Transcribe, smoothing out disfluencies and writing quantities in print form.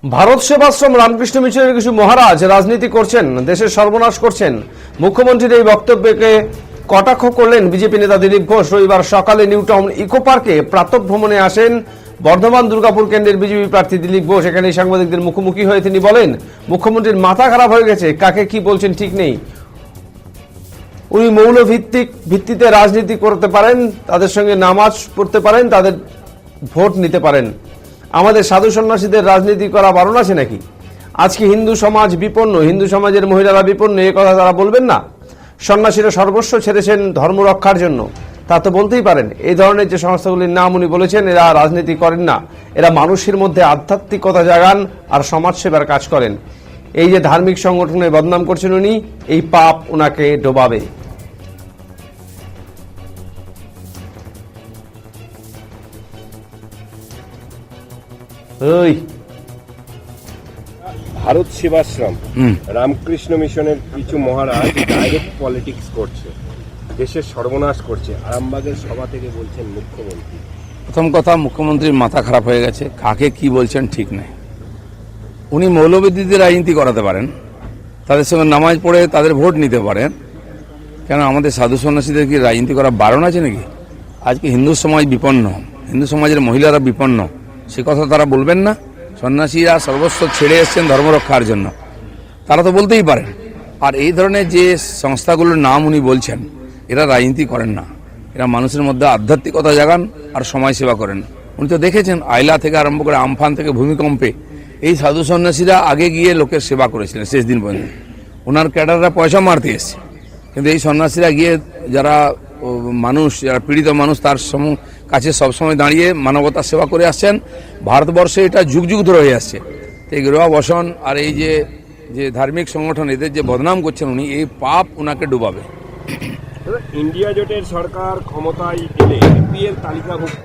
ভারত সেবাশ্রম রামকৃষ্ণ মিশনের কিছু মহারাজ রাজনীতি করছেন, দেশের সর্বনাশ করছেন। মুখ্যমন্ত্রীর এই বক্তব্যকে কটাক্ষ করলেন বিজেপি নেতা দিলীপ ঘোষ। রবিবার সকালে নিউ টাউন ইকো পার্কে প্রাতঃভ্রমণে আসেন বর্ধমান দুর্গাপুর কেন্দ্রের বিজেপি প্রার্থী দিলীপ ঘোষ। এখানে সাংবাদিকদের মুখোমুখি হয়ে তিনি বলেন, মুখ্যমন্ত্রীর মাথা খারাপ হয়ে গেছে, কাকে কি বলছেন ঠিক নেই। উনি ভিত্তিতে রাজনীতি করতে পারেন, তাদের সঙ্গে নামাজ পড়তে পারেন, তাদের ভোট নিতে পারেন। আমাদের সাধু সন্ন্যাসীদের রাজনীতি করা বারণ আছে নাকি? আজকে হিন্দু সমাজ বিপন্ন, হিন্দু সমাজের মহিলারা বিপন্ন, এ কথা তারা বলবেন না? সন্ন্যাসীরা সর্বস্ব ছেড়েছেন ধর্ম রক্ষার জন্য, তা তো বলতেই পারেন। এই ধরনের যে সংস্থাগুলির নাম উনি বলেছেন, এরা রাজনীতি করেন না, এরা মানুষের মধ্যে আধ্যাত্মিকতা জাগান আর সমাজসেবার কাজ করেন। এই যে ধার্মিক সংগঠনে বদনাম করছেন উনি, এই পাপ ওনাকে ডোবাবে। ভারত সেবাশ্রম রামকৃষ্ণ মিশনের কিছু মহারাজ ডাইরেক্ট পলিটিক্স করছে, দেশের সর্বনাশ করছে। আরামবাগের সভা থেকে বলছেন মুখ্যমন্ত্রী। প্রথম কথা, মুখ্যমন্ত্রীর মাথা খারাপ হয়ে গেছে, কাকে কি বলছেন ঠিক নেই। উনি মৌলবাদীদের রাজনীতি করাতে পারেন, তাদের সঙ্গে নামাজ পড়ে তাদের ভোট নিতে পারেন। কেন আমাদের সাধু সন্ন্যাসীদের কি রাজনীতি করা বারণ আছে নাকি? আজকে হিন্দু সমাজ বিপন্ন, হিন্দু সমাজের মহিলারা বিপন্ন, সে কথা তারা বলবেন না? সন্ন্যাসীরা সর্বস্ব ছেড়ে এসছেন ধর্ম রক্ষার জন্য, তারা তো বলতেই পারেন। আর এই ধরনের যে সংস্থাগুলোর নাম উনি বলছেন, এরা রাজনীতি করেন না, এরা মানুষের মধ্যে আধ্যাত্মিকতা জাগান আর সমাজ সেবা করেন। উনি তো দেখেছেন, আইলা থেকে আরম্ভ করে আমফান থেকে ভূমিকম্পে এই সাধু সন্ন্যাসীরা আগে গিয়ে লোকের সেবা করেছিলেন শেষ দিন পর্যন্ত। ওনার ক্যাডাররা পয়সা মারতে এসছে, কিন্তু এই সন্ন্যাসীরা গিয়ে যারা মানুষ, যারা পীড়িত মানুষ, তার কাছে সবসময় দাঁড়িয়ে মানবতার সেবা করে আসছেন। ভারতবর্ষে এটা যুগ যুগ ধরে হয়ে আসছে। এই গৃহ বসন আর এই যে ধার্মিক সংগঠন, এদের যে বদনাম করছেন উনি, এই পাপ ওনাকে ডুবাবে। ইন্ডিয়া জোটের সরকার ক্ষমতায় এলে বিপিএল তালিকাভুক্ত